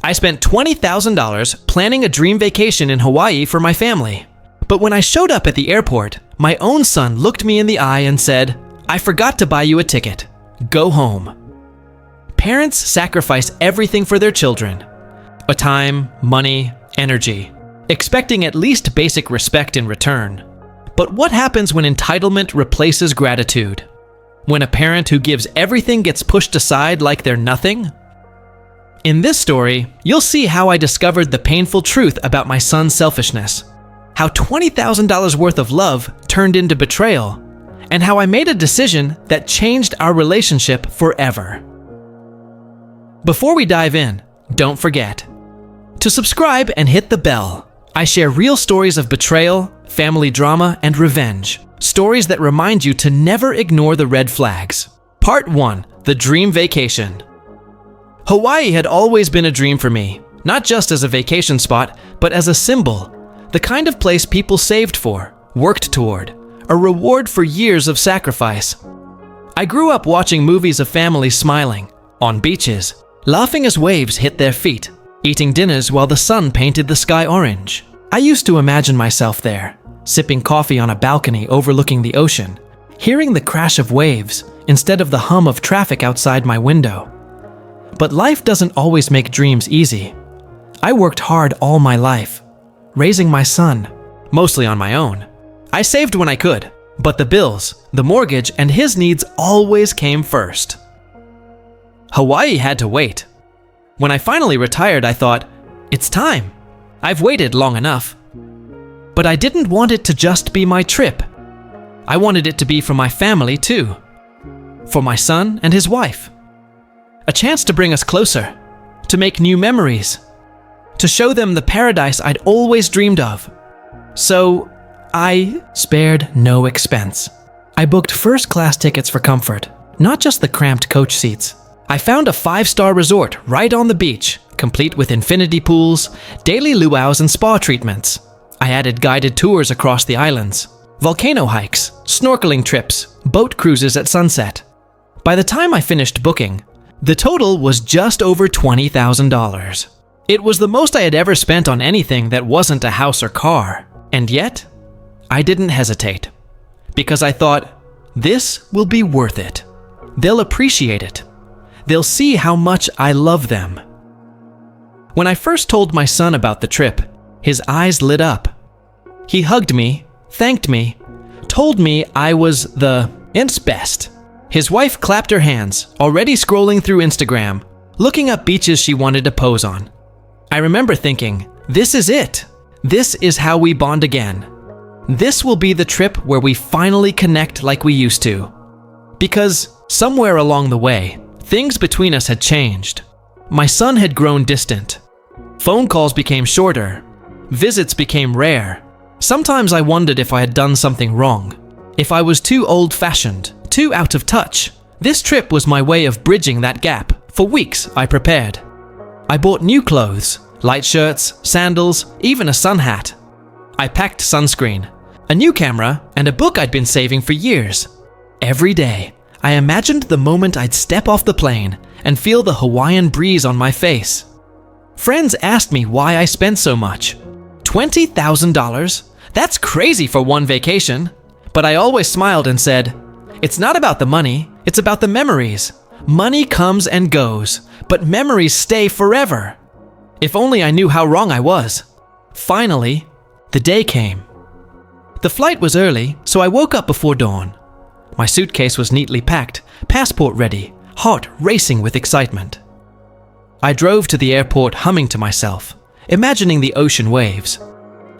I spent $20,000 planning a dream vacation in Hawaii for my family. But when I showed up at the airport, my own son looked me in the eye and said, "I forgot to buy you a ticket. Go home." Parents sacrifice everything for their children: time, money, energy, expecting at least basic respect in return. But what happens when entitlement replaces gratitude? When a parent who gives everything gets pushed aside like they're nothing? In this story, you'll see how I discovered the painful truth about my son's selfishness, how $20,000 worth of love turned into betrayal, and how I made a decision that changed our relationship forever. Before we dive in, don't forget to subscribe and hit the bell. I share real stories of betrayal, family drama, and revenge. Stories that remind you to never ignore the red flags. Part 1: The Dream Vacation. Hawaii had always been a dream for me, not just as a vacation spot, but as a symbol, the kind of place people saved for, worked toward, a reward for years of sacrifice. I grew up watching movies of families smiling, on beaches, laughing as waves hit their feet, eating dinners while the sun painted the sky orange. I used to imagine myself there, sipping coffee on a balcony overlooking the ocean, hearing the crash of waves instead of the hum of traffic outside my window. But life doesn't always make dreams easy. I worked hard all my life, raising my son, mostly on my own. I saved when I could, but the bills, the mortgage, and his needs always came first. Hawaii had to wait. When I finally retired, I thought, it's time. I've waited long enough. But I didn't want it to just be my trip. I wanted it to be for my family too. For my son and his wife. A chance to bring us closer, to make new memories, to show them the paradise I'd always dreamed of. So I spared no expense. I booked first-class tickets for comfort, not just the cramped coach seats. I found a 5-star resort right on the beach, complete with infinity pools, daily luau's, and spa treatments. I added guided tours across the islands, volcano hikes, snorkeling trips, boat cruises at sunset. By the time I finished booking, the total was just over $20,000. It was the most I had ever spent on anything that wasn't a house or car. And yet, I didn't hesitate. Because I thought, this will be worth it. They'll appreciate it. They'll see how much I love them. When I first told my son about the trip, his eyes lit up. He hugged me, thanked me, told me I was the int's best. His wife clapped her hands, already scrolling through Instagram, looking up beaches she wanted to pose on. I remember thinking, this is it. This is how we bond again. This will be the trip where we finally connect like we used to. Because somewhere along the way, things between us had changed. My son had grown distant. Phone calls became shorter. Visits became rare. Sometimes I wondered if I had done something wrong. If I was too old-fashioned, too out of touch. This trip was my way of bridging that gap. For weeks, I prepared. I bought new clothes, light shirts, sandals, even a sun hat. I packed sunscreen, a new camera, and a book I'd been saving for years. Every day, I imagined the moment I'd step off the plane and feel the Hawaiian breeze on my face. Friends asked me why I spent so much. $20,000? That's crazy for one vacation. But I always smiled and said, it's not about the money, it's about the memories. Money comes and goes, but memories stay forever. If only I knew how wrong I was. Finally, the day came. The flight was early, so I woke up before dawn. My suitcase was neatly packed, passport ready, heart racing with excitement. I drove to the airport humming to myself, imagining the ocean waves.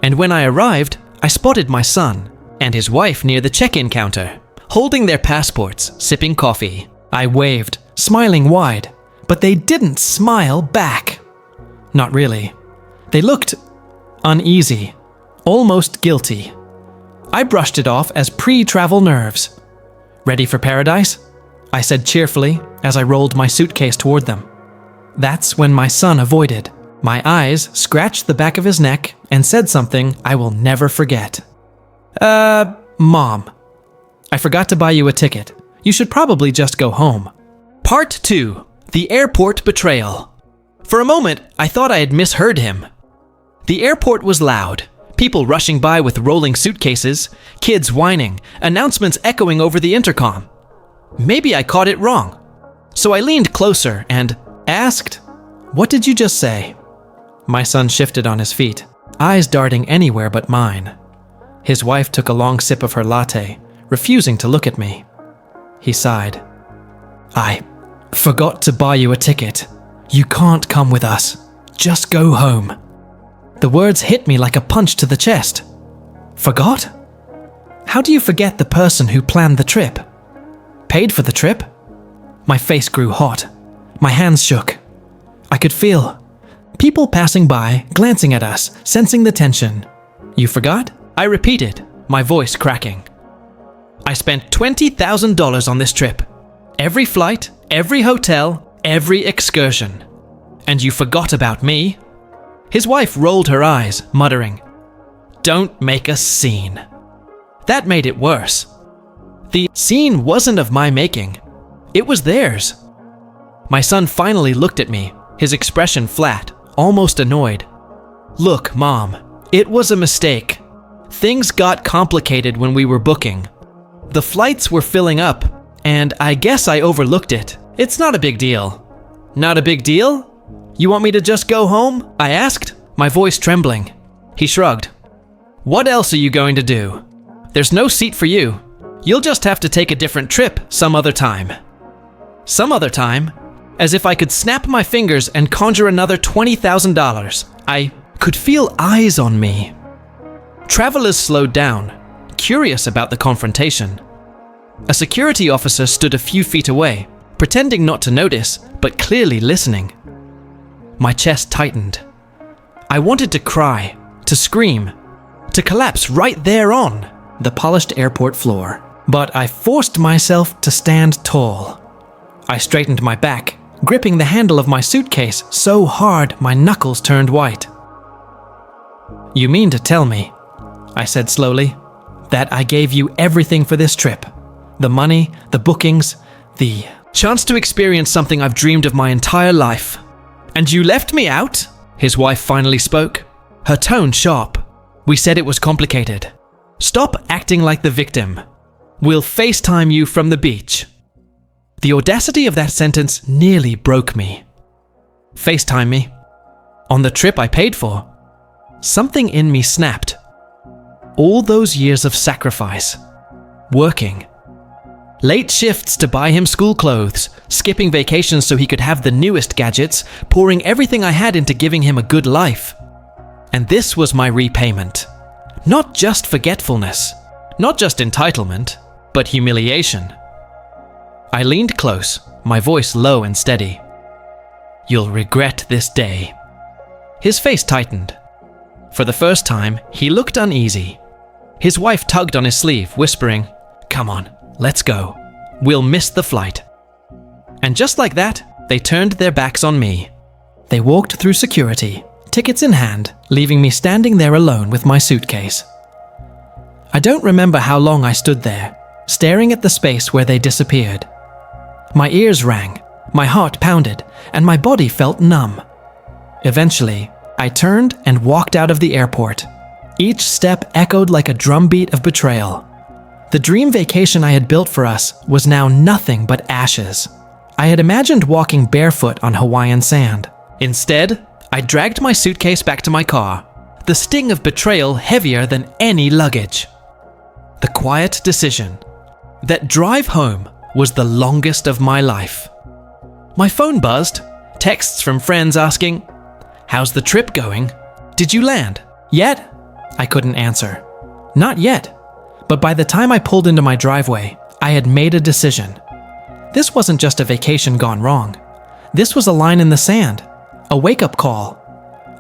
And when I arrived, I spotted my son and his wife near the check-in counter, holding their passports, sipping coffee. I waved, smiling wide, but they didn't smile back. Not really. They looked uneasy, almost guilty. I brushed it off as pre-travel nerves. Ready for paradise? I said cheerfully as I rolled my suitcase toward them. That's when my son avoided. My eyes scratched the back of his neck and said something I will never forget. Mom, I forgot to buy you a ticket. You should probably just go home. Part 2: The Airport Betrayal. For a moment, I thought I had misheard him. The airport was loud. People rushing by with rolling suitcases, kids whining, announcements echoing over the intercom. Maybe I caught it wrong. So I leaned closer and asked, "What did you just say?" My son shifted on his feet, eyes darting anywhere but mine. His wife took a long sip of her latte, refusing to look at me. He sighed. "I forgot to buy you a ticket. You can't come with us. Just go home." The words hit me like a punch to the chest. Forgot? How do you forget the person who planned the trip? Paid for the trip? My face grew hot. My hands shook. I could feel people passing by, glancing at us, sensing the tension. "You forgot?" I repeated, my voice cracking. "I spent $20,000 on this trip. Every flight, every hotel, every excursion. And you forgot about me?" His wife rolled her eyes, muttering, "Don't make a scene." That made it worse. The scene wasn't of my making. It was theirs. My son finally looked at me, his expression flat, almost annoyed. "Look, Mom, it was a mistake. Things got complicated when we were booking. The flights were filling up, and I guess I overlooked it. It's not a big deal." "Not a big deal? You want me to just go home?" I asked, my voice trembling. He shrugged. "What else are you going to do? There's no seat for you. You'll just have to take a different trip some other time." Some other time? As if I could snap my fingers and conjure another $20,000. I could feel eyes on me. Travelers slowed down, curious about the confrontation. A security officer stood a few feet away, pretending not to notice, but clearly listening. My chest tightened. I wanted to cry, to scream, to collapse right there on the polished airport floor. But I forced myself to stand tall. I straightened my back, gripping the handle of my suitcase so hard my knuckles turned white. "You mean to tell me," I said slowly, "that I gave you everything for this trip? The money, the bookings, the chance to experience something I've dreamed of my entire life. And you left me out?" His wife finally spoke, her tone sharp. "We said it was complicated. Stop acting like the victim. We'll FaceTime you from the beach." The audacity of that sentence nearly broke me. FaceTime me? On the trip I paid for? Something in me snapped. All those years of sacrifice. Working. Late shifts to buy him school clothes, skipping vacations so he could have the newest gadgets, pouring everything I had into giving him a good life. And this was my repayment. Not just forgetfulness, not just entitlement, but humiliation. I leaned close, my voice low and steady. "You'll regret this day." His face tightened. For the first time, he looked uneasy. His wife tugged on his sleeve, whispering, "Come on, let's go. We'll miss the flight." And just like that, they turned their backs on me. They walked through security, tickets in hand, leaving me standing there alone with my suitcase. I don't remember how long I stood there, staring at the space where they disappeared. My ears rang, my heart pounded, and my body felt numb. Eventually, I turned and walked out of the airport. Each step echoed like a drumbeat of betrayal. The dream vacation I had built for us was now nothing but ashes. I had imagined walking barefoot on Hawaiian sand. Instead, I dragged my suitcase back to my car, the sting of betrayal heavier than any luggage. The quiet decision. That drive home was the longest of my life. My phone buzzed, texts from friends asking, "How's the trip going? Did you land? Yet?" I couldn't answer. Not yet. But by the time I pulled into my driveway, I had made a decision. This wasn't just a vacation gone wrong. This was a line in the sand, a wake-up call,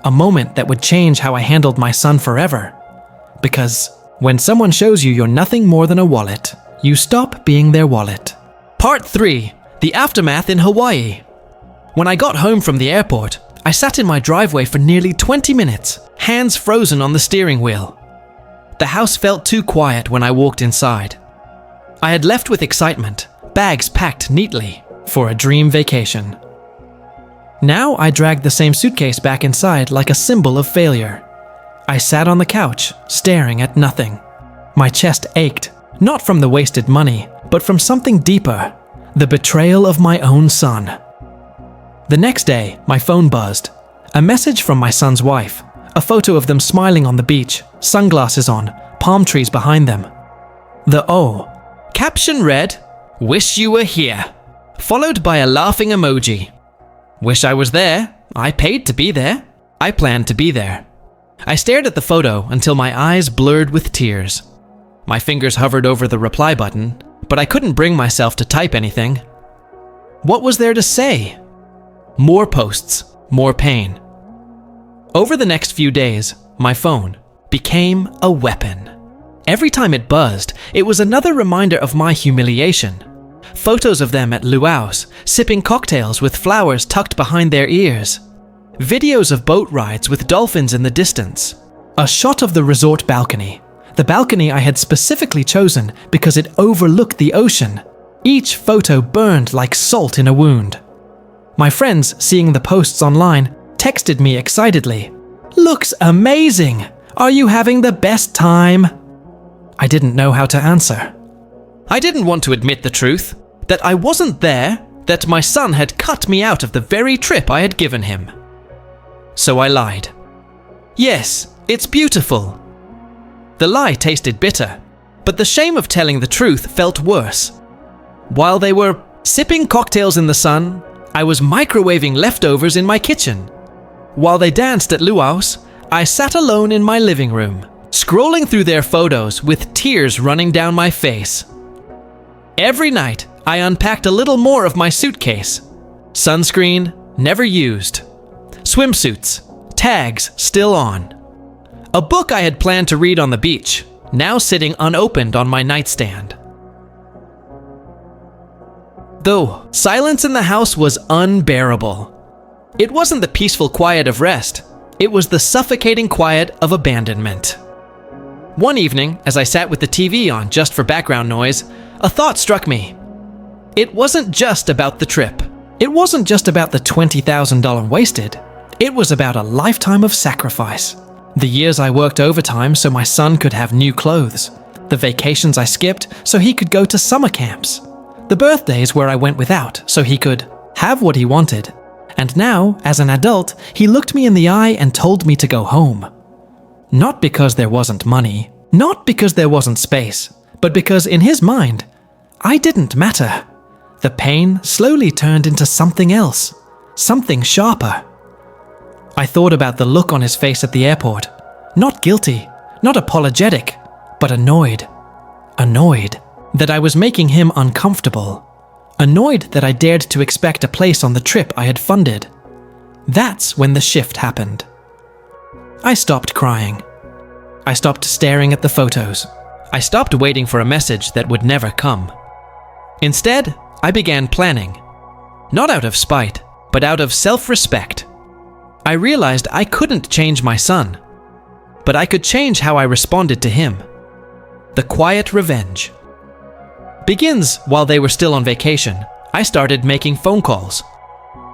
a moment that would change how I handled my son forever. Because when someone shows you you're nothing more than a wallet, you stop being their wallet. Part 3. The Aftermath in Hawaii. When I got home from the airport, I sat in my driveway for nearly 20 minutes, hands frozen on the steering wheel. The house felt too quiet when I walked inside. I had left with excitement, bags packed neatly for a dream vacation. Now I dragged the same suitcase back inside like a symbol of failure. I sat on the couch, staring at nothing. My chest ached, not from the wasted money, but from something deeper, the betrayal of my own son. The next day, my phone buzzed. A message from my son's wife, a photo of them smiling on the beach, sunglasses on, palm trees behind them. The O. Caption read, "Wish you were here," followed by a laughing emoji. Wish I was there. I paid to be there. I planned to be there. I stared at the photo until my eyes blurred with tears. My fingers hovered over the reply button, but I couldn't bring myself to type anything. What was there to say? More posts, more pain. Over the next few days, my phone became a weapon. Every time it buzzed, it was another reminder of my humiliation. Photos of them at luau's, sipping cocktails with flowers tucked behind their ears. Videos of boat rides with dolphins in the distance. A shot of the resort balcony. The balcony I had specifically chosen because it overlooked the ocean. Each photo burned like salt in a wound. My friends, seeing the posts online, texted me excitedly. "Looks amazing! Are you having the best time?" I didn't know how to answer. I didn't want to admit the truth, that I wasn't there, that my son had cut me out of the very trip I had given him. So I lied. Yes, it's beautiful. The lie tasted bitter, but the shame of telling the truth felt worse. While they were sipping cocktails in the sun, I was microwaving leftovers in my kitchen. While they danced at luau's, I sat alone in my living room, scrolling through their photos with tears running down my face. Every night, I unpacked a little more of my suitcase. Sunscreen, never used. Swimsuits, tags still on. A book I had planned to read on the beach, now sitting unopened on my nightstand. Though silence in the house was unbearable. It wasn't the peaceful quiet of rest, it was the suffocating quiet of abandonment. One evening, as I sat with the TV on just for background noise, a thought struck me. It wasn't just about the trip. It wasn't just about the $20,000 wasted. It was about a lifetime of sacrifice. The years I worked overtime so my son could have new clothes. The vacations I skipped so he could go to summer camps. The birthdays where I went without so he could have what he wanted. And now, as an adult, he looked me in the eye and told me to go home. Not because there wasn't money, not because there wasn't space, but because in his mind, I didn't matter. The pain slowly turned into something else, something sharper. I thought about the look on his face at the airport. Not guilty, not apologetic, but annoyed. Annoyed that I was making him uncomfortable. Annoyed that I dared to expect a place on the trip I had funded. That's when the shift happened. I stopped crying. I stopped staring at the photos. I stopped waiting for a message that would never come. Instead, I began planning. Not out of spite, but out of self-respect. I realized I couldn't change my son, but I could change how I responded to him. The quiet revenge begins while they were still on vacation. I started making phone calls.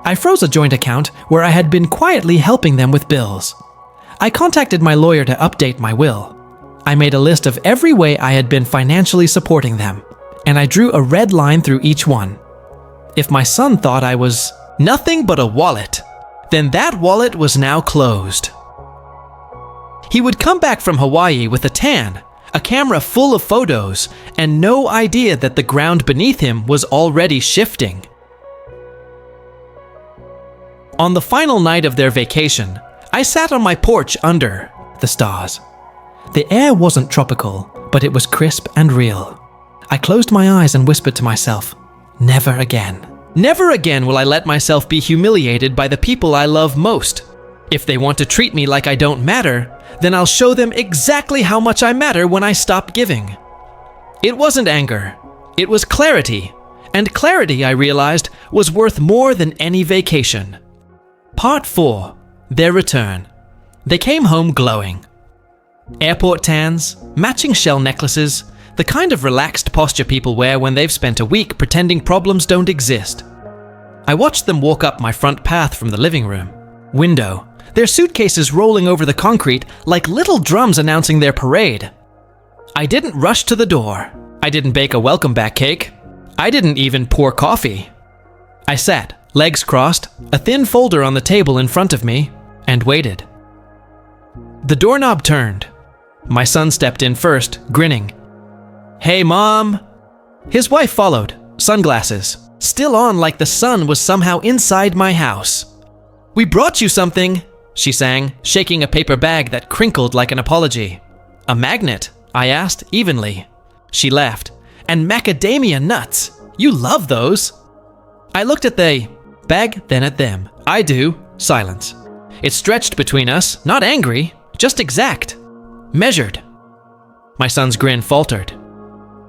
I froze a joint account where I had been quietly helping them with bills. I contacted my lawyer to update my will. I made a list of every way I had been financially supporting them, and I drew a red line through each one. If my son thought I was nothing but a wallet, then that wallet was now closed. He would come back from Hawaii with a tan, a camera full of photos, and no idea that the ground beneath him was already shifting. On the final night of their vacation, I sat on my porch under the stars. The air wasn't tropical, but it was crisp and real. I closed my eyes and whispered to myself, never again. Never again will I let myself be humiliated by the people I love most. If they want to treat me like I don't matter, then I'll show them exactly how much I matter when I stop giving. It wasn't anger, it was clarity. And clarity, I realized, was worth more than any vacation. Part 4. Their return. They came home glowing. Airport tans, matching shell necklaces, the kind of relaxed posture people wear when they've spent a week pretending problems don't exist. I watched them walk up my front path from the living room. Window. Their suitcases rolling over the concrete like little drums announcing their parade. I didn't rush to the door. I didn't bake a welcome back cake. I didn't even pour coffee. I sat, legs crossed, a thin folder on the table in front of me, and waited. The doorknob turned. My son stepped in first, grinning. "Hey, Mom!" His wife followed, sunglasses, still on like the sun was somehow inside my house. "We brought you something," she sang, shaking a paper bag that crinkled like an apology. "A magnet?" I asked evenly. She laughed. "And macadamia nuts. You love those." I looked at the bag, then at them. "I do." Silence. It stretched between us, not angry, just exact. Measured. My son's grin faltered.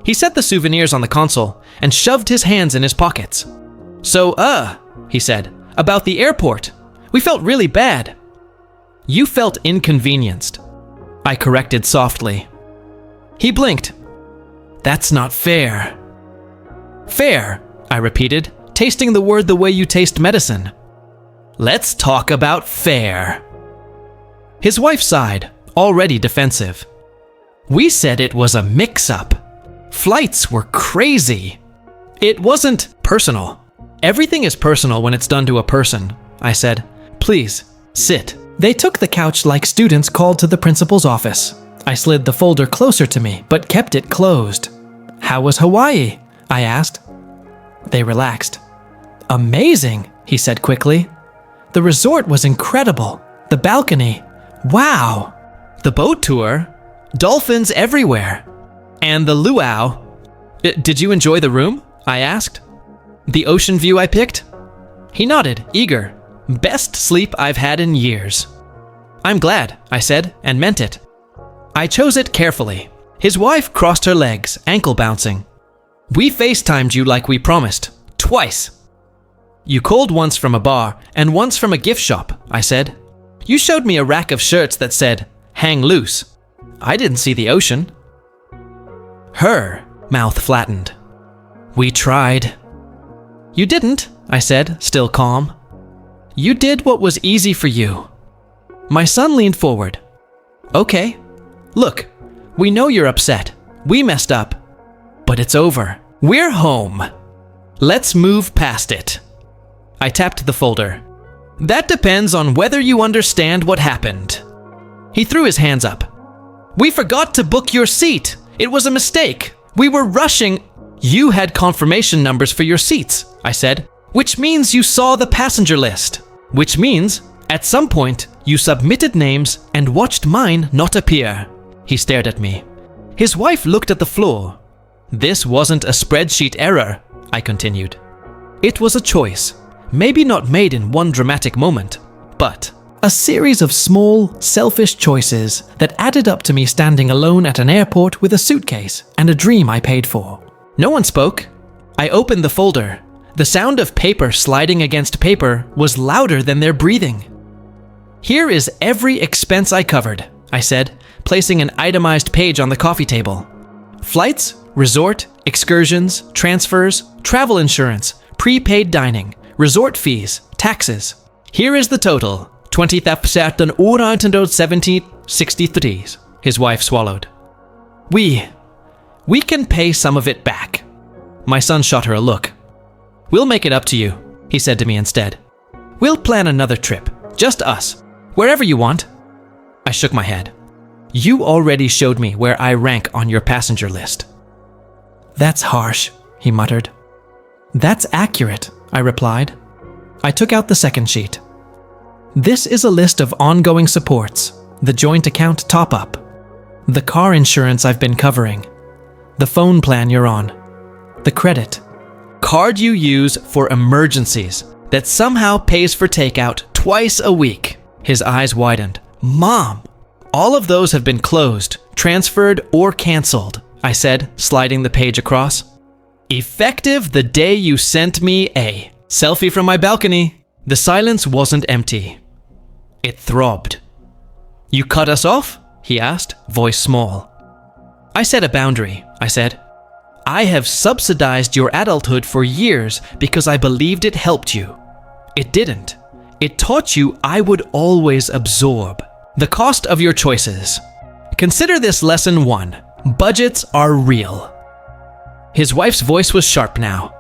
He set the souvenirs on the console and shoved his hands in his pockets. "So, he said, "about the airport. We felt really bad." "You felt inconvenienced," I corrected softly. He blinked. "That's not fair." "Fair," I repeated, tasting the word the way you taste medicine. "Let's talk about fair." His wife sighed, already defensive. "We said it was a mix-up. Flights were crazy." "It wasn't personal." "Everything is personal when it's done to a person," I said. "Please, sit." They took the couch like students called to the principal's office. I slid the folder closer to me, but kept it closed. "How was Hawaii?" I asked. They relaxed. "Amazing," he said quickly. "The resort was incredible. The balcony. Wow. The boat tour. Dolphins everywhere. And the luau." "Did you enjoy the room?" I asked. "The ocean view I picked?" He nodded, eager. "Best sleep I've had in years." "I'm glad," I said, and meant it. I chose it carefully. His wife crossed her legs, ankle bouncing. "We FaceTimed you like we promised. Twice." "You called once from a bar and once from a gift shop," I said. "You showed me a rack of shirts that said, 'Hang loose.' I didn't see the ocean." Her mouth flattened. "We tried." "You didn't," I said, still calm. "You did what was easy for you." My son leaned forward. "Okay. Look, we know you're upset. We messed up. But it's over. We're home. Let's move past it." I tapped the folder. "That depends on whether you understand what happened." He threw his hands up. "We forgot to book your seat. It was a mistake. We were rushing." "You had confirmation numbers for your seats," I said, "which means you saw the passenger list. Which means, at some point, you submitted names and watched mine not appear." He stared at me. His wife looked at the floor. "This wasn't a spreadsheet error," I continued. "It was a choice, maybe not made in one dramatic moment, but a series of small, selfish choices that added up to me standing alone at an airport with a suitcase and a dream I paid for." No one spoke. I opened the folder. The sound of paper sliding against paper was louder than their breathing. "Here is every expense I covered," I said, placing an itemized page on the coffee table. "Flights, resort, excursions, transfers, travel insurance, prepaid dining, resort fees, taxes. Here is the total, 20,863. His wife swallowed. We can pay some of it back." My son shot her a look. "We'll make it up to you," he said to me instead. "We'll plan another trip, just us, wherever you want." I shook my head. "You already showed me where I rank on your passenger list." "That's harsh," he muttered. "That's accurate," I replied. I took out the second sheet. "This is a list of ongoing supports, the joint account top-up, the car insurance I've been covering, the phone plan you're on, the credit, card you use for emergencies that somehow pays for takeout twice a week." His eyes widened. "Mom, all of those have been closed, transferred, or canceled," I said, sliding the page across. "Effective the day you sent me a selfie from my balcony." The silence wasn't empty. It throbbed. "You cut us off?" he asked, voice small. "I set a boundary," I said. I have subsidized your adulthood for years because I believed it helped you. It didn't. It taught you I would always absorb the cost of your choices. Consider this lesson 1. Budgets are real. His wife's voice was sharp now.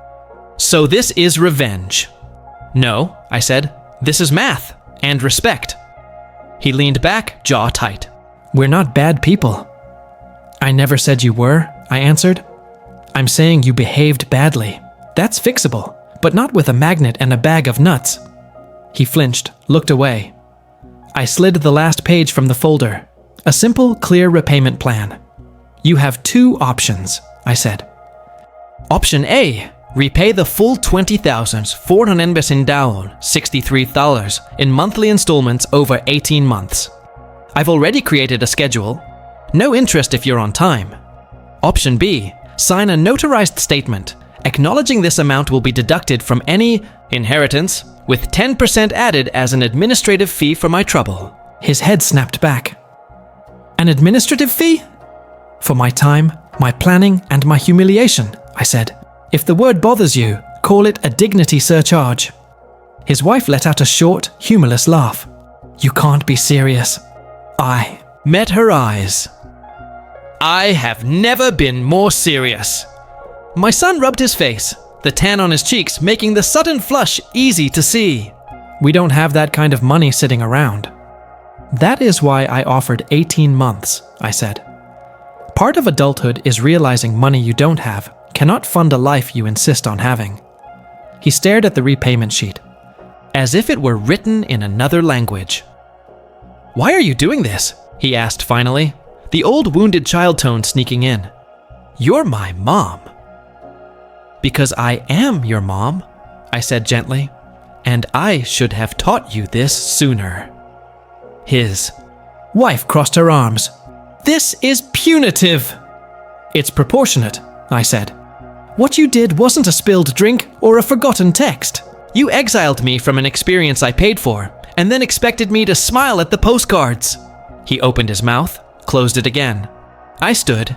So this is revenge. No, I said. This is math and respect. He leaned back, jaw tight. We're not bad people. I never said you were, I answered. I'm saying you behaved badly. That's fixable, but not with a magnet and a bag of nuts. He flinched, looked away. I slid the last page from the folder. A simple, clear repayment plan. You have 2 options, I said. Option A, repay the full $20,463 in monthly installments over 18 months. I've already created a schedule. No interest if you're on time. Option B, sign a notarized statement acknowledging this amount will be deducted from any inheritance with 10% added as an administrative fee for my trouble. His head snapped back. An administrative fee? For my time, my planning, and my humiliation, I said. If the word bothers you, call it a dignity surcharge. His wife let out a short, humorless laugh. You can't be serious. I met her eyes. I have never been more serious. My son rubbed his face, the tan on his cheeks making the sudden flush easy to see. We don't have that kind of money sitting around. That is why I offered 18 months, I said. Part of adulthood is realizing money you don't have cannot fund a life you insist on having. He stared at the repayment sheet, as if it were written in another language. Why are you doing this? He asked finally, the old wounded child tone sneaking in. You're my mom. Because I am your mom, I said gently, and I should have taught you this sooner. His wife crossed her arms. This is punitive. It's proportionate, I said. What you did wasn't a spilled drink or a forgotten text. You exiled me from an experience I paid for, and then expected me to smile at the postcards. He opened his mouth, closed it again. I stood.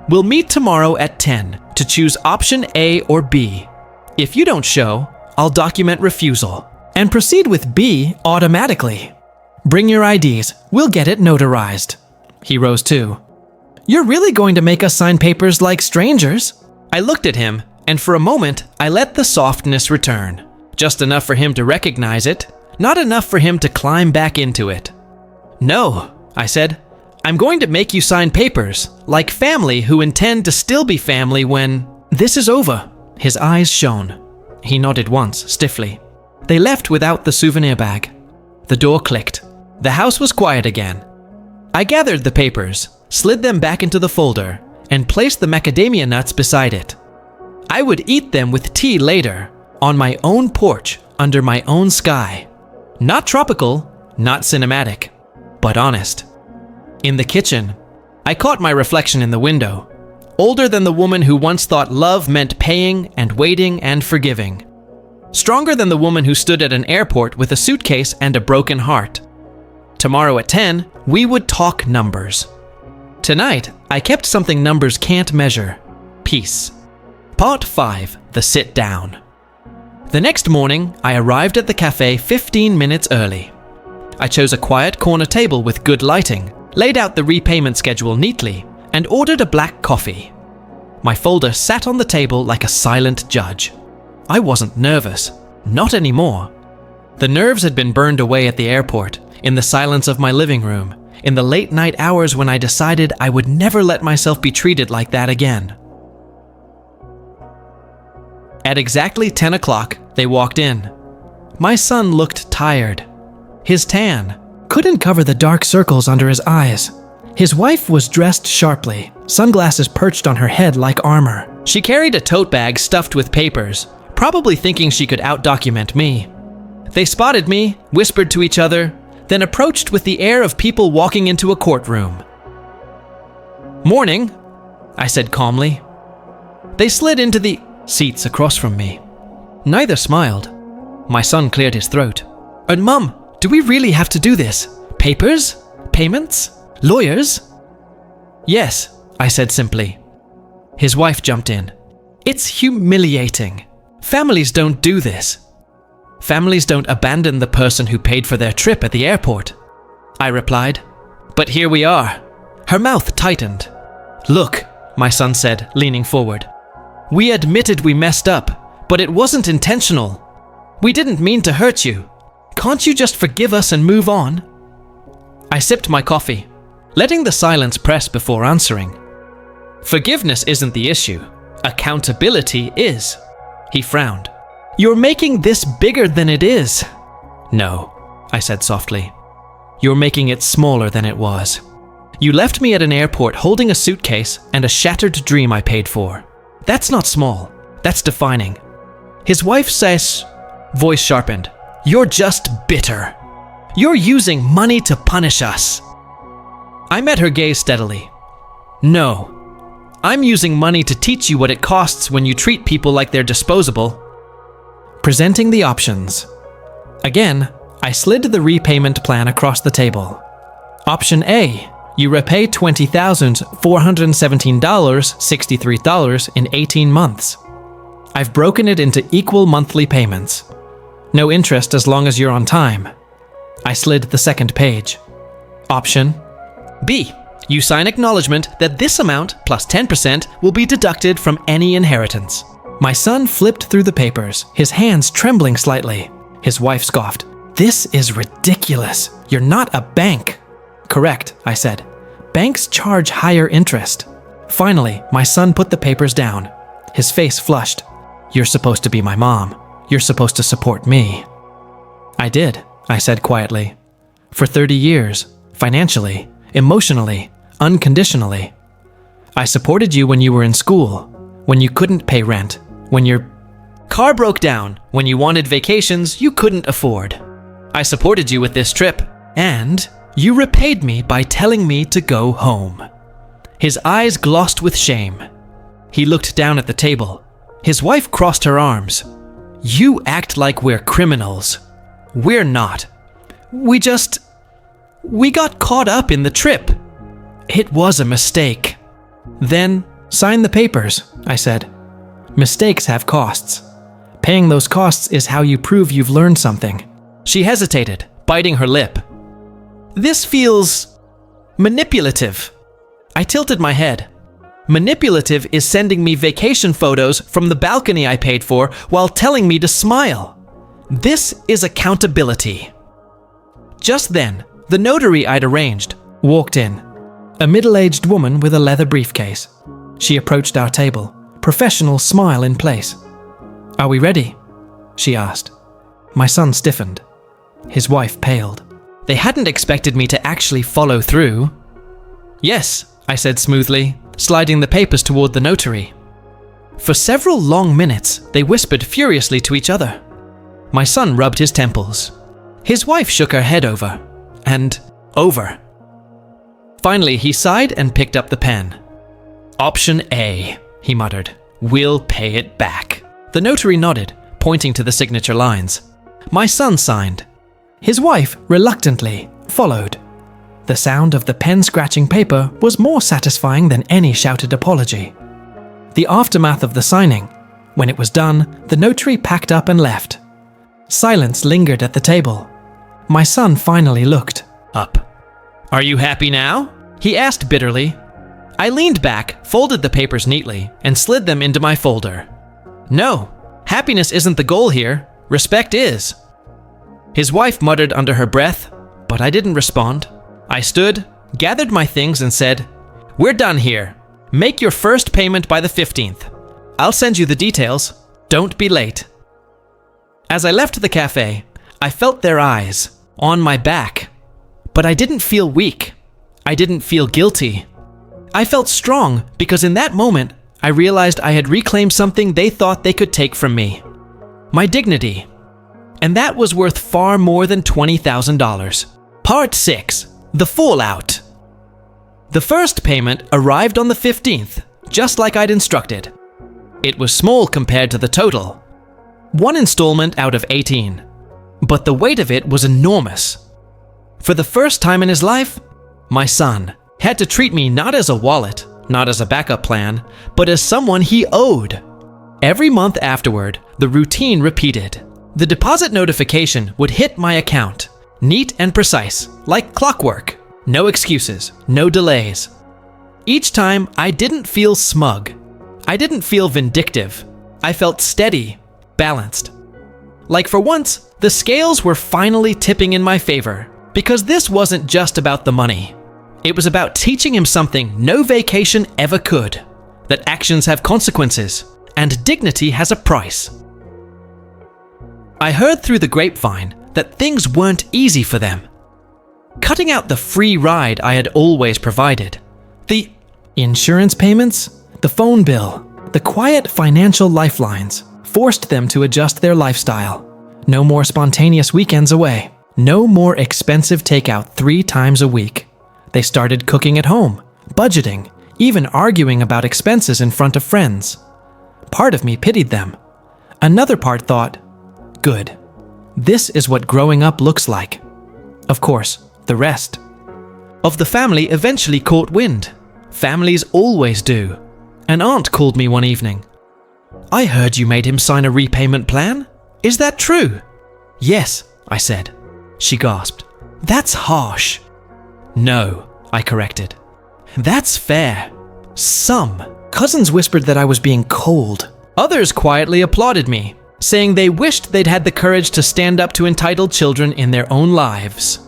We'll meet tomorrow at 10 to choose option A or B. If you don't show, I'll document refusal and proceed with B automatically. Bring your IDs. We'll get it notarized. He rose too. You're really going to make us sign papers like strangers? I looked at him, and for a moment, I let the softness return. Just enough for him to recognize it, not enough for him to climb back into it. No, I said. I'm going to make you sign papers, like family who intend to still be family when this is over. His eyes shone. He nodded once, stiffly. They left without the souvenir bag. The door clicked. The house was quiet again. I gathered the papers, slid them back into the folder, and placed the macadamia nuts beside it. I would eat them with tea later, on my own porch, under my own sky. Not tropical, not cinematic, but honest. In the kitchen, I caught my reflection in the window, older than the woman who once thought love meant paying and waiting and forgiving. Stronger than the woman who stood at an airport with a suitcase and a broken heart. Tomorrow at 10, we would talk numbers. Tonight, I kept something numbers can't measure. Peace. Part 5, the sit down. The next morning, I arrived at the cafe 15 minutes early. I chose a quiet corner table with good lighting, laid out the repayment schedule neatly, and ordered a black coffee. My folder sat on the table like a silent judge. I wasn't nervous. Not anymore. The nerves had been burned away at the airport, in the silence of my living room, in the late night hours when I decided I would never let myself be treated like that again. At exactly 10 o'clock, they walked in. My son looked tired. His tan couldn't cover the dark circles under his eyes. His wife was dressed sharply, sunglasses perched on her head like armor. She carried a tote bag stuffed with papers, probably thinking she could out-document me. They spotted me, whispered to each other, then approached with the air of people walking into a courtroom. "Morning," I said calmly. They slid into the seats across from me. Neither smiled. My son cleared his throat. "And Mum, do we really have to do this? Papers? Payments? Lawyers?" "Yes," I said simply. His wife jumped in. It's humiliating. Families don't do this. Families don't abandon the person who paid for their trip at the airport, I replied. But here we are. Her mouth tightened. Look, my son said, leaning forward. We admitted we messed up, but it wasn't intentional. We didn't mean to hurt you. Can't you just forgive us and move on? I sipped my coffee, letting the silence press before answering. Forgiveness isn't the issue. Accountability is. He frowned. You're making this bigger than it is. No, I said softly. You're making it smaller than it was. You left me at an airport holding a suitcase and a shattered dream I paid for. That's not small. That's defining. His wife says, voice sharpened, you're just bitter. You're using money to punish us. I met her gaze steadily. No, I'm using money to teach you what it costs when you treat people like they're disposable. Presenting the options. Again, I slid the repayment plan across the table. Option A, you repay $20,417.63 in 18 months. I've broken it into equal monthly payments. No interest as long as you're on time. I slid the second page. Option B, you sign acknowledgement that this amount plus 10% will be deducted from any inheritance. My son flipped through the papers, his hands trembling slightly. His wife scoffed. This is ridiculous. You're not a bank. Correct, I said. Banks charge higher interest. Finally, my son put the papers down. His face flushed. You're supposed to be my mom. You're supposed to support me. I did, I said quietly. For 30 years, financially, emotionally, unconditionally. I supported you when you were in school, when you couldn't pay rent, when your car broke down, when you wanted vacations you couldn't afford. I supported you with this trip, and you repaid me by telling me to go home. His eyes glossed with shame. He looked down at the table. His wife crossed her arms. You act like we're criminals. We're not. We got caught up in the trip. It was a mistake. Then sign the papers, I said. Mistakes have costs. Paying those costs is how you prove you've learned something. She hesitated, biting her lip. This feels manipulative. I tilted my head. Manipulative is sending me vacation photos from the balcony I paid for while telling me to smile. This is accountability. Just then, the notary I'd arranged walked in. A middle-aged woman with a leather briefcase. She approached our table, professional smile in place. Are we ready? She asked. My son stiffened. His wife paled. They hadn't expected me to actually follow through. Yes, I said smoothly, sliding the papers toward the notary. For several long minutes, they whispered furiously to each other. My son rubbed his temples. His wife shook her head over and over. Finally, he sighed and picked up the pen. Option A, he muttered. We'll pay it back. The notary nodded, pointing to the signature lines. My son signed. His wife reluctantly followed. The sound of the pen scratching paper was more satisfying than any shouted apology. The aftermath of the signing. When it was done, the notary packed up and left. Silence lingered at the table. My son finally looked up. Are you happy now? He asked bitterly. I leaned back, folded the papers neatly, and slid them into my folder. No, happiness isn't the goal here. Respect is. His wife muttered under her breath, but I didn't respond. I stood, gathered my things, and said, We're done here. Make your first payment by the 15th. I'll send you the details. Don't be late. As I left the cafe, I felt their eyes on my back. But I didn't feel weak. I didn't feel guilty. I felt strong because in that moment, I realized I had reclaimed something they thought they could take from me. My dignity. And that was worth far more than $20,000. Part 6. The Fallout. The first payment arrived on the 15th, just like I'd instructed. It was small compared to the total. One installment out of 18. But the weight of it was enormous. For the first time in his life, my son had to treat me not as a wallet, not as a backup plan, but as someone he owed. Every month afterward, the routine repeated. The deposit notification would hit my account, neat and precise, like clockwork. No excuses, no delays. Each time, I didn't feel smug. I didn't feel vindictive. I felt steady, balanced. Like for once, the scales were finally tipping in my favor, because this wasn't just about the money. It was about teaching him something no vacation ever could, that actions have consequences, and dignity has a price. I heard through the grapevine that things weren't easy for them. Cutting out the free ride I had always provided, the insurance payments, the phone bill, the quiet financial lifelines forced them to adjust their lifestyle. No more spontaneous weekends away. No more expensive takeout 3 times a week. They started cooking at home, budgeting, even arguing about expenses in front of friends. Part of me pitied them. Another part thought, good. This is what growing up looks like. Of course, the rest of the family eventually caught wind. Families always do. An aunt called me one evening. I heard you made him sign a repayment plan. Is that true? Yes, I said. She gasped. That's harsh. No, I corrected. That's fair. Some cousins whispered that I was being cold. Others quietly applauded me, saying they wished they'd had the courage to stand up to entitled children in their own lives.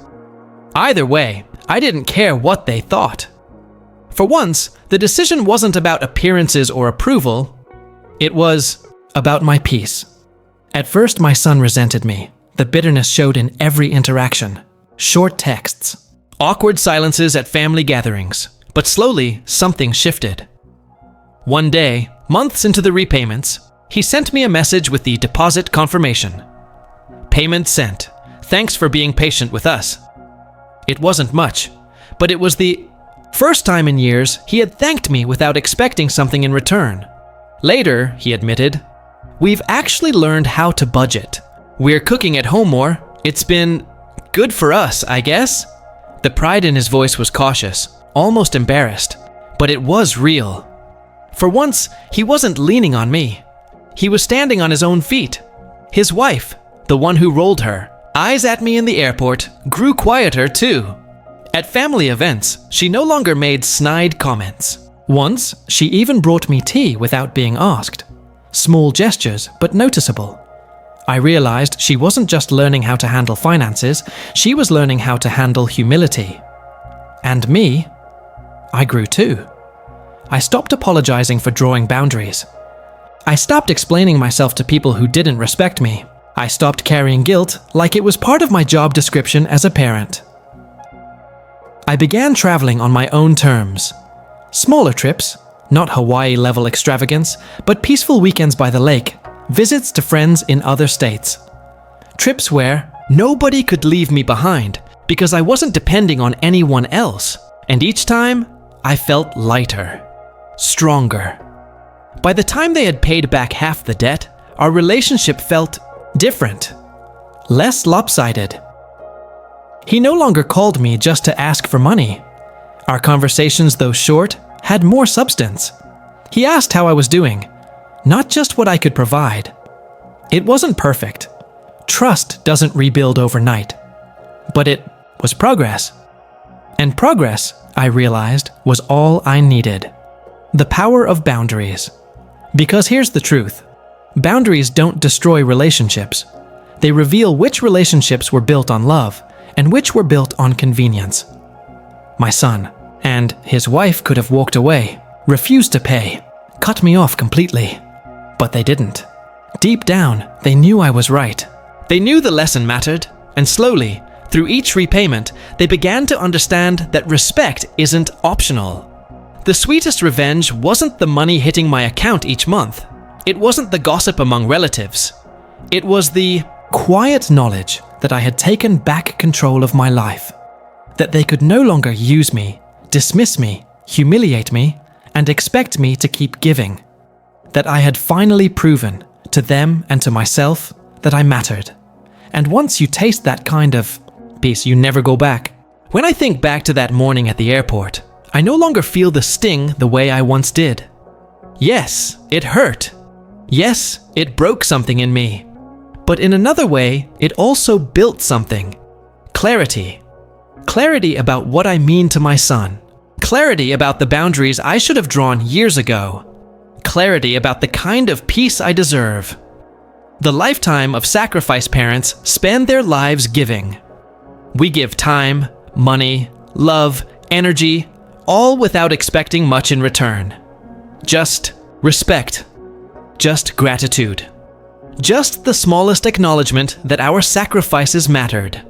Either way, I didn't care what they thought. For once, the decision wasn't about appearances or approval. It was about my peace. At first, my son resented me. The bitterness showed in every interaction. Short texts, awkward silences at family gatherings. But slowly, something shifted. One day, months into the repayments, he sent me a message with the deposit confirmation. Payment sent. Thanks for being patient with us. It wasn't much, but it was the first time in years he had thanked me without expecting something in return. Later, he admitted, we've actually learned how to budget. We're cooking at home more. It's been good for us, I guess. The pride in his voice was cautious, almost embarrassed, but it was real. For once, he wasn't leaning on me. He was standing on his own feet. His wife, the one who rolled her eyes at me in the airport, grew quieter too. At family events, she no longer made snide comments. Once, she even brought me tea without being asked. Small gestures, but noticeable. I realized she wasn't just learning how to handle finances, she was learning how to handle humility. And me, I grew too. I stopped apologizing for drawing boundaries. I stopped explaining myself to people who didn't respect me. I stopped carrying guilt like it was part of my job description as a parent. I began traveling on my own terms. Smaller trips, not Hawaii-level extravagance, but peaceful weekends by the lake, visits to friends in other states. Trips where nobody could leave me behind because I wasn't depending on anyone else. And each time, I felt lighter, stronger. By the time they had paid back half the debt, our relationship felt different, less lopsided. He no longer called me just to ask for money. Our conversations, though short, had more substance. He asked how I was doing, not just what I could provide. It wasn't perfect. Trust doesn't rebuild overnight. But it was progress. And progress, I realized, was all I needed. The power of boundaries. Because here's the truth. Boundaries don't destroy relationships. They reveal which relationships were built on love and which were built on convenience. My son and his wife could have walked away, refused to pay, cut me off completely. But they didn't. Deep down, they knew I was right. They knew the lesson mattered, and slowly, through each repayment, they began to understand that respect isn't optional. The sweetest revenge wasn't the money hitting my account each month. It wasn't the gossip among relatives. It was the quiet knowledge that I had taken back control of my life. That they could no longer use me, dismiss me, humiliate me, and expect me to keep giving. That I had finally proven, to them and to myself, that I mattered. And once you taste that kind of peace, you never go back. When I think back to that morning at the airport, I no longer feel the sting the way I once did. Yes, it hurt. Yes, it broke something in me. But in another way, it also built something. Clarity. Clarity about what I mean to my son. Clarity about the boundaries I should have drawn years ago. Clarity about the kind of peace I deserve. The lifetime of sacrifice parents spend their lives giving. We give time, money, love, energy, all without expecting much in return. Just respect. Just gratitude. Just the smallest acknowledgement that our sacrifices mattered.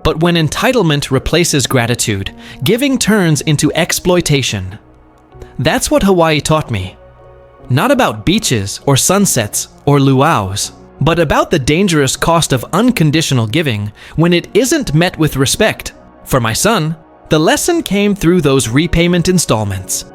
But when entitlement replaces gratitude, giving turns into exploitation. That's what Hawaii taught me. Not about beaches or sunsets or luau's, but about the dangerous cost of unconditional giving when it isn't met with respect. For my son, the lesson came through those repayment installments.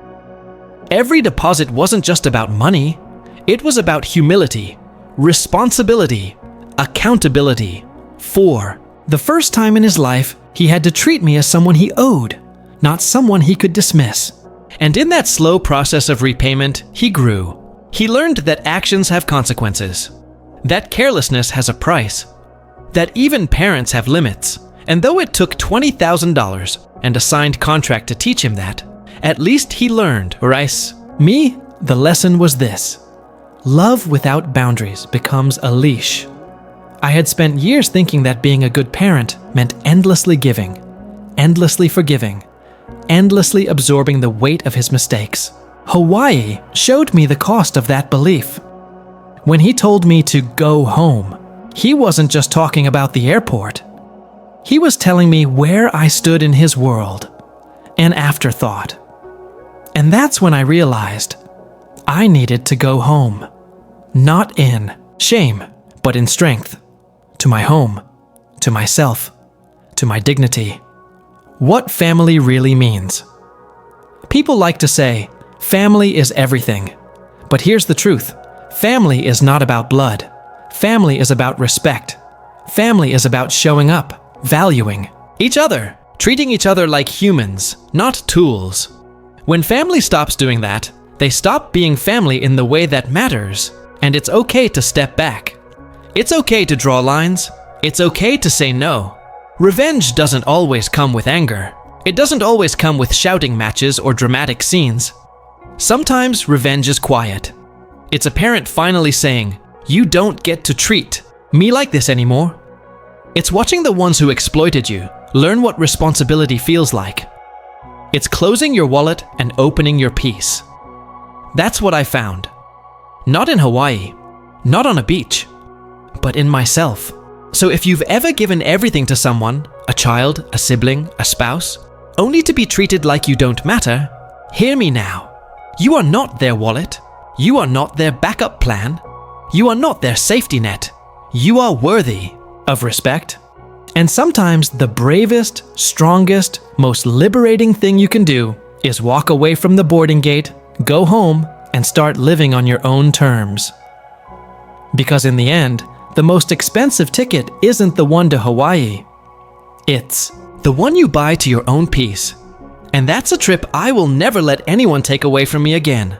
Every deposit wasn't just about money, it was about humility, responsibility, accountability. For the first time in his life, he had to treat me as someone he owed, not someone he could dismiss. And in that slow process of repayment, he grew. He learned that actions have consequences, that carelessness has a price, that even parents have limits. And though it took $20,000 and a signed contract to teach him that, at least he learned, Me, the lesson was this. Love without boundaries becomes a leash. I had spent years thinking that being a good parent meant endlessly giving, endlessly forgiving, endlessly absorbing the weight of his mistakes. Hawaii showed me the cost of that belief. When he told me to go home, he wasn't just talking about the airport. He was telling me where I stood in his world, an afterthought. And that's when I realized I needed to go home, not in shame, but in strength, to my home, to myself, to my dignity. What family really means. People like to say, family is everything. But here's the truth. Family is not about blood. Family is about respect. Family is about showing up, valuing each other, treating each other like humans, not tools. When family stops doing that, they stop being family in the way that matters, and it's okay to step back. It's okay to draw lines. It's okay to say no. Revenge doesn't always come with anger. It doesn't always come with shouting matches or dramatic scenes. Sometimes revenge is quiet. It's a parent finally saying, "You don't get to treat me like this anymore." It's watching the ones who exploited you learn what responsibility feels like. It's closing your wallet and opening your peace. That's what I found. Not in Hawaii, not on a beach, but in myself. So if you've ever given everything to someone, a child, a sibling, a spouse, only to be treated like you don't matter, hear me now. You are not their wallet. You are not their backup plan. You are not their safety net. You are worthy of respect. And sometimes the bravest, strongest, most liberating thing you can do is walk away from the boarding gate, go home, and start living on your own terms. Because in the end, the most expensive ticket isn't the one to Hawaii. It's the one you buy to your own peace. And that's a trip I will never let anyone take away from me again.